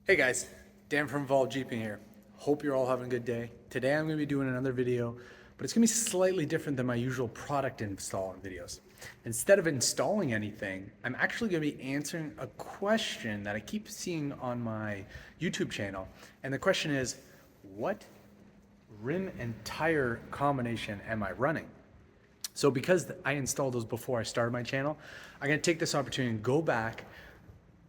Hey guys, Dan from Evolve Jeeping here. Hope you're all having a good day. Today I'm going to be doing another video, but it's going to be slightly different than my usual product installing videos. Instead of installing anything, I'm actually going to be answering a question that I keep seeing on my YouTube channel. And the question is, what rim and tire combination am I running? So because I installed those before I started my channel, I'm going to take this opportunity and go back,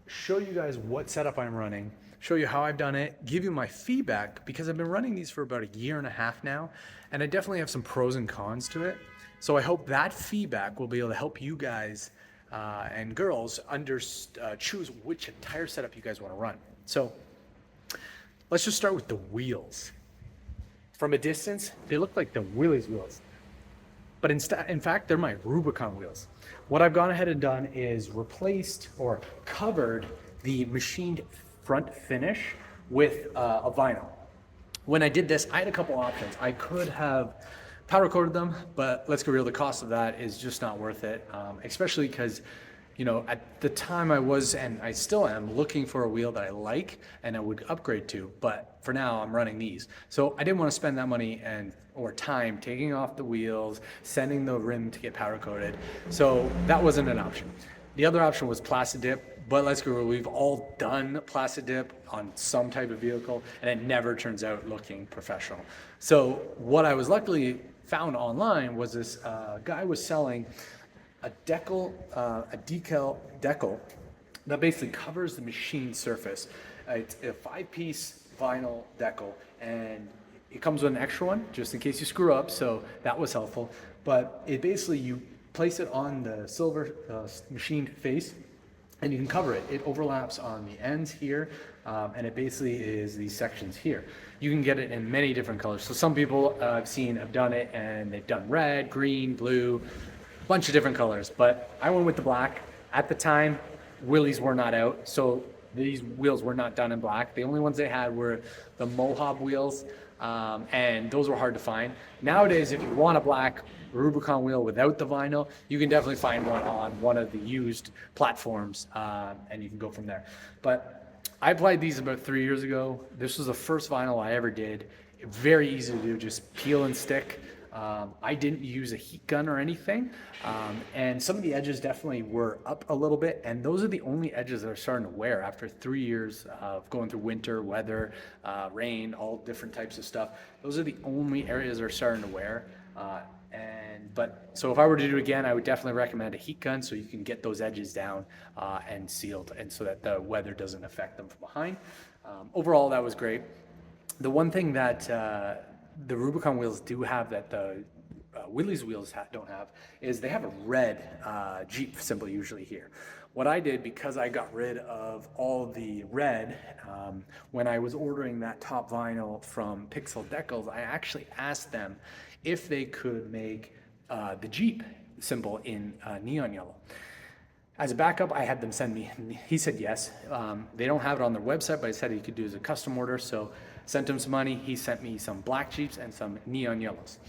show you guys what setup I'm running, show you how I've done it, give you my feedback, because I've been running these for about a year and a half now, and I definitely have some pros and cons to it. So I hope that feedback will be able to help you guys and girls choose which tire setup you guys want to run. So let's just start with the wheels. From a distance, they look like the Willys wheels. But in fact, they're my Rubicon wheels. What I've gone ahead and done is replaced or covered the machined front finish with a vinyl. When I did this, I had a couple options. I could have powder coated them, but let's be real, the cost of that is just not worth it, especially because at the time I was, and I still am, looking for a wheel that I like and I would upgrade to, but for now I'm running these. So I didn't want to spend that money or time taking off the wheels, sending the rim to get powder coated. So that wasn't an option. The other option was plastic dip, but let's go, we've all done plastic dip on some type of vehicle and it never turns out looking professional. So what I was luckily found online was this guy was selling a decal that basically covers the machine surface. It's a 5-piece vinyl decal, and it comes with an extra one just in case you screw up, so that was helpful. But it basically, you place it on the silver machined face and you can cover it. It overlaps on the ends here, and it basically is these sections here. You can get it in many different colors. So some people I've seen have done it and they've done red, green, blue, bunch of different colors, but I went with the black. At the time, Willys were not out, so these wheels were not done in black. The only ones they had were the Mohawk wheels, and those were hard to find. Nowadays, if you want a black Rubicon wheel without the vinyl, you can definitely find one on one of the used platforms, and you can go from there. But I applied these about 3 years ago. This was the first vinyl I ever did. Very easy to do, just peel and stick. I didn't use a heat gun or anything, and some of the edges definitely were up a little bit, and those are the only edges that are starting to wear after 3 years of going through winter, weather, rain, all different types of stuff. Those are the only areas that are starting to wear. So if I were to do it again, I would definitely recommend a heat gun so you can get those edges down and sealed, and so that the weather doesn't affect them from behind. Overall, that was great. The one thing that the Rubicon wheels do have that the Willys wheels don't have is they have a red Jeep symbol usually here. What I did, because I got rid of all the red, when I was ordering that top vinyl from Pixel Decals, I actually asked them if they could make the Jeep symbol in neon yellow. As a backup, I had them send me, he said yes. They don't have it on their website, but he said he could do as a custom order, so sent him some money. He sent me some black Jeeps and some neon yellows.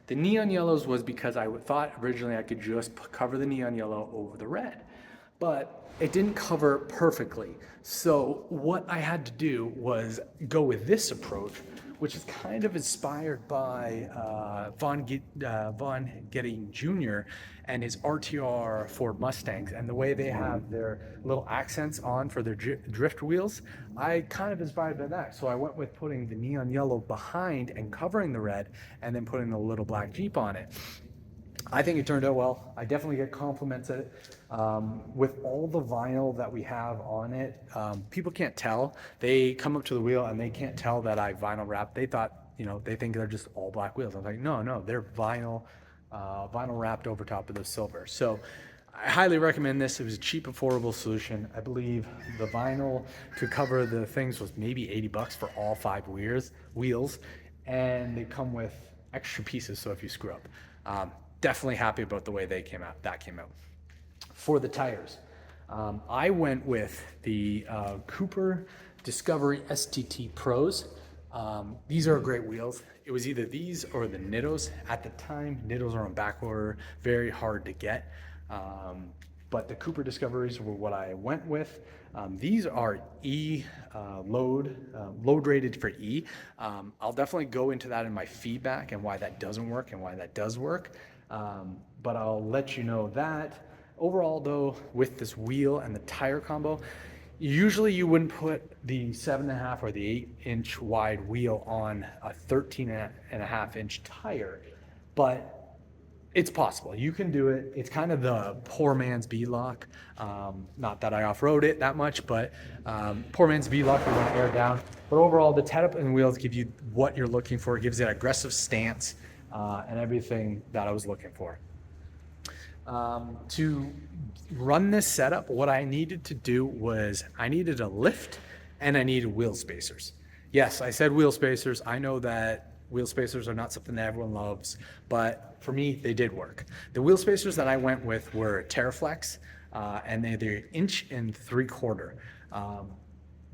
The neon yellows was because I thought originally I could just cover the neon yellow over the red, but it didn't cover perfectly. So what I had to do was go with this approach, which is kind of inspired by Von Getting Jr. and his RTR Ford Mustangs, and the way they have their little accents on for their drift wheels. I kind of inspired by that, so I went with putting the neon yellow behind and covering the red, and then putting the little black Jeep on it. I think it turned out well. I definitely get compliments at it. With all the vinyl that we have on it, people can't tell. They come up to the wheel and they can't tell that I vinyl wrapped. They thought, they think they're just all black wheels. I was like, no, they're vinyl wrapped over top of the silver. So I highly recommend this. It was a cheap, affordable solution. I believe the vinyl to cover the things was maybe $80 for all 5 wheels, and they come with extra pieces, so if you screw up. Definitely happy about the way that came out. For the tires, I went with the Cooper Discovery STT Pros. These are great wheels. It was either these or the Nittos. At the time, Nittos are on back order, very hard to get. but the Cooper Discoveries were what I went with. These are load rated for E. I'll definitely go into that in my feedback and why that doesn't work and why that does work. But I'll let you know that overall though, with this wheel and the tire combo, usually you wouldn't put the 7.5 or the 8-inch wide wheel on a 13.5-inch tire, but it's possible. You can do it. It's kind of the poor man's V-lock. Not that I off-road it that much, but poor man's V-lock, you want to air down. But overall, the Ted-up and wheels give you what you're looking for. It gives you an aggressive stance and everything that I was looking for. To run this setup, what I needed to do was I needed a lift and I needed wheel spacers. Yes, I said wheel spacers. I know that wheel spacers are not something that everyone loves, but for me, they did work. The wheel spacers that I went with were Terraflex, and they're 1.75 inches.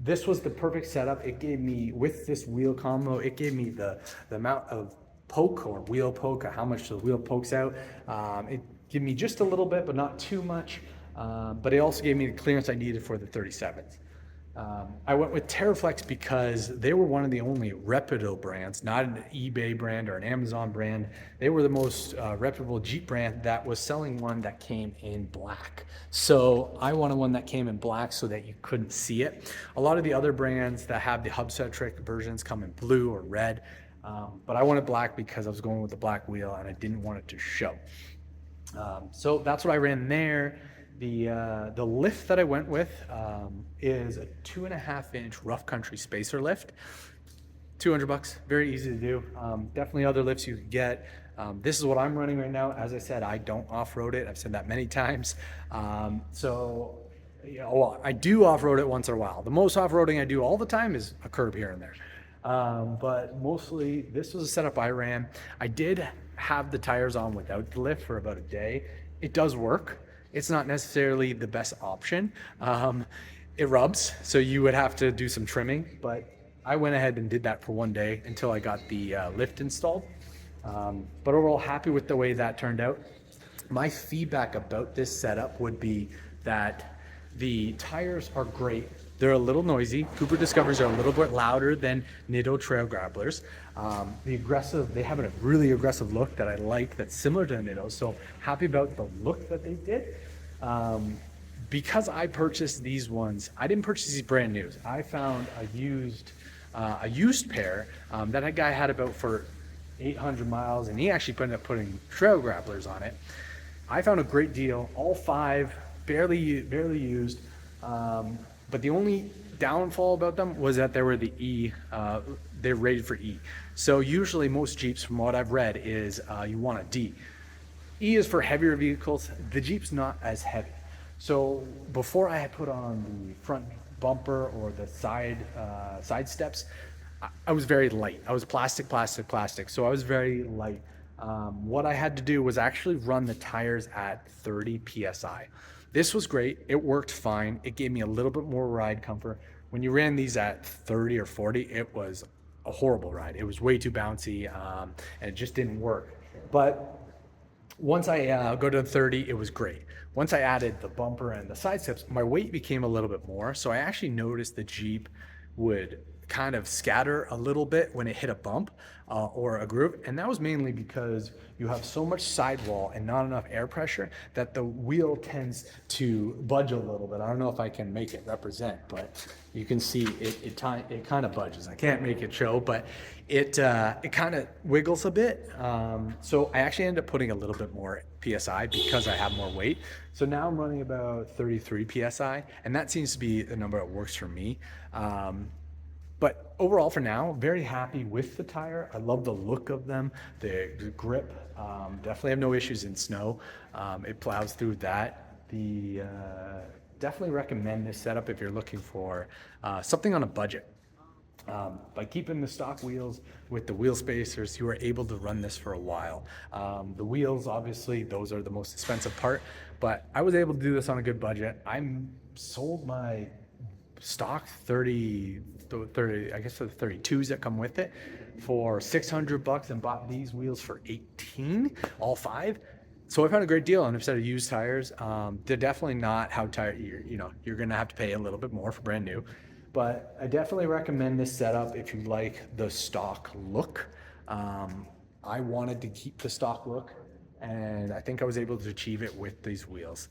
This was the perfect setup. It gave me, with this wheel combo, it gave me the amount of poke or wheel poke, how much the wheel pokes out. It gave me just a little bit, but not too much. But it also gave me the clearance I needed for the 37s. I went with Terraflex because they were one of the only reputable brands, not an eBay brand or an Amazon brand. They were the most reputable Jeep brand that was selling one that came in black. So I wanted one that came in black so that you couldn't see it. A lot of the other brands that have the hub-centric versions come in blue or red, but I wanted black because I was going with the black wheel and I didn't want it to show. So that's what I ran there. The lift that I went with is a 2.5-inch rough country spacer lift. $200, very easy to do. Definitely other lifts you could get. This is what I'm running right now. As I said, I don't off-road it. I've said that many times. So, well, I do off-road it once in a while. The most off-roading I do all the time is a curb here and there. But mostly this was a setup I ran. I did have the tires on without the lift for about a day. It does work. It's not necessarily the best option. It rubs, so you would have to do some trimming, but I went ahead and did that for one day until I got the lift installed. But overall, happy with the way that turned out. My feedback about this setup would be that the tires are great. They're a little noisy. Cooper Discoveries are a little bit louder than Nitto Trail Grapplers. They have a really aggressive look that I like that's similar to Nitto, so happy about the look that they did. Because I purchased these ones, I didn't purchase these brand new. I found a used pair that a guy had about for 800 miles, and he actually ended up putting Trail Grapplers on it. I found a great deal, all 5, barely used. But the only downfall about them was that they were they're rated for E. So usually most Jeeps, from what I've read, is you want a D. E is for heavier vehicles. The Jeep's not as heavy. So before I had put on the front bumper or the side steps, I was very light. I was plastic. So I was very light. What I had to do was actually run the tires at 30 PSI. This was great. It worked fine. It gave me a little bit more ride comfort. When you ran these at 30 or 40, it was a horrible ride. It was way too bouncy, and it just didn't work. But once I go to 30, it was great. Once I added the bumper and the side steps, my weight became a little bit more. So I actually noticed the Jeep would kind of scatter a little bit when it hit a bump or a groove, and that was mainly because you have so much sidewall and not enough air pressure that the wheel tends to budge a little bit. I don't know if I can make it represent, but you can see it kind of budges. I can't make it show, but it kind of wiggles a bit. So I actually ended up putting a little bit more PSI because I have more weight. So now I'm running about 33 PSI, and that seems to be the number that works for me. But overall, for now, very happy with the tire. I love the look of them, the grip. Definitely have no issues in snow. It plows through that. Definitely recommend this setup if you're looking for something on a budget. By keeping the stock wheels with the wheel spacers, you are able to run this for a while. The wheels, obviously, those are the most expensive part, but I was able to do this on a good budget. I sold my stock 30, I guess the 32s that come with it for $600 and bought these wheels for 18, all 5. So I found a great deal on a set of used tires. They're definitely not how tire you're gonna have to pay a little bit more for brand new, but I definitely recommend this setup if you like the stock look. Um, I wanted to keep the stock look, and I think I was able to achieve it with these wheels.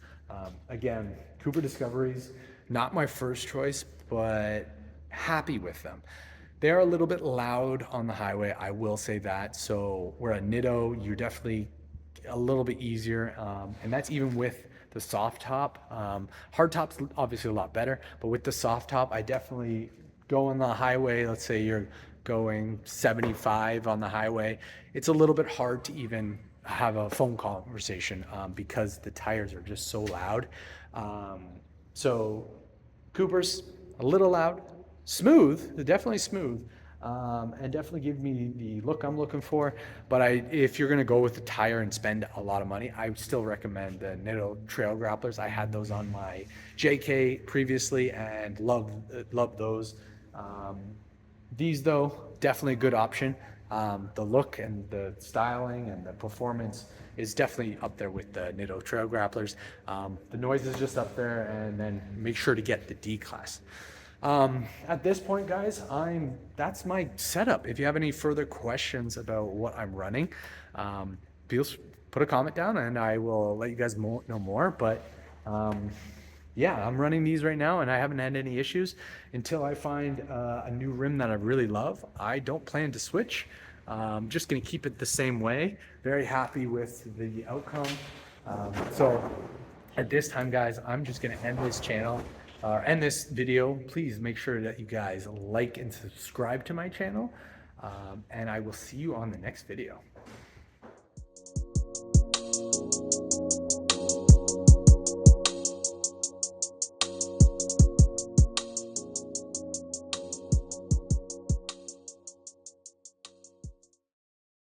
Again, Cooper Discoveries, not my first choice, but happy with them. They're a little bit loud on the highway, I will say that. So where a Nitto, you're definitely a little bit easier, and that's even with the soft top. Hard top's obviously a lot better, but with the soft top, I definitely go on the highway. Let's say you're going 75 on the highway. It's a little bit hard to even have a phone conversation because the tires are just so loud. So Cooper's a little loud, smooth, definitely smooth, and definitely give me the look I'm looking for. But if you're gonna go with the tire and spend a lot of money, I would still recommend the Nitto Trail Grapplers. I had those on my JK previously and love those. These though, definitely a good option. The look and the styling and the performance is definitely up there with the Nitto Trail Grapplers. The noise is just up there, and then make sure to get the D class. At this point, guys, that's my setup. If you have any further questions about what I'm running, put a comment down and I will let you guys know more. But yeah, I'm running these right now and I haven't had any issues until I find a new rim that I really love. I don't plan to switch. I'm just going to keep it the same way. Very happy with the outcome. So at this time, guys, I'm just going to end this channel. End this video. Please make sure that you guys like and subscribe to my channel, and I will see you on the next video.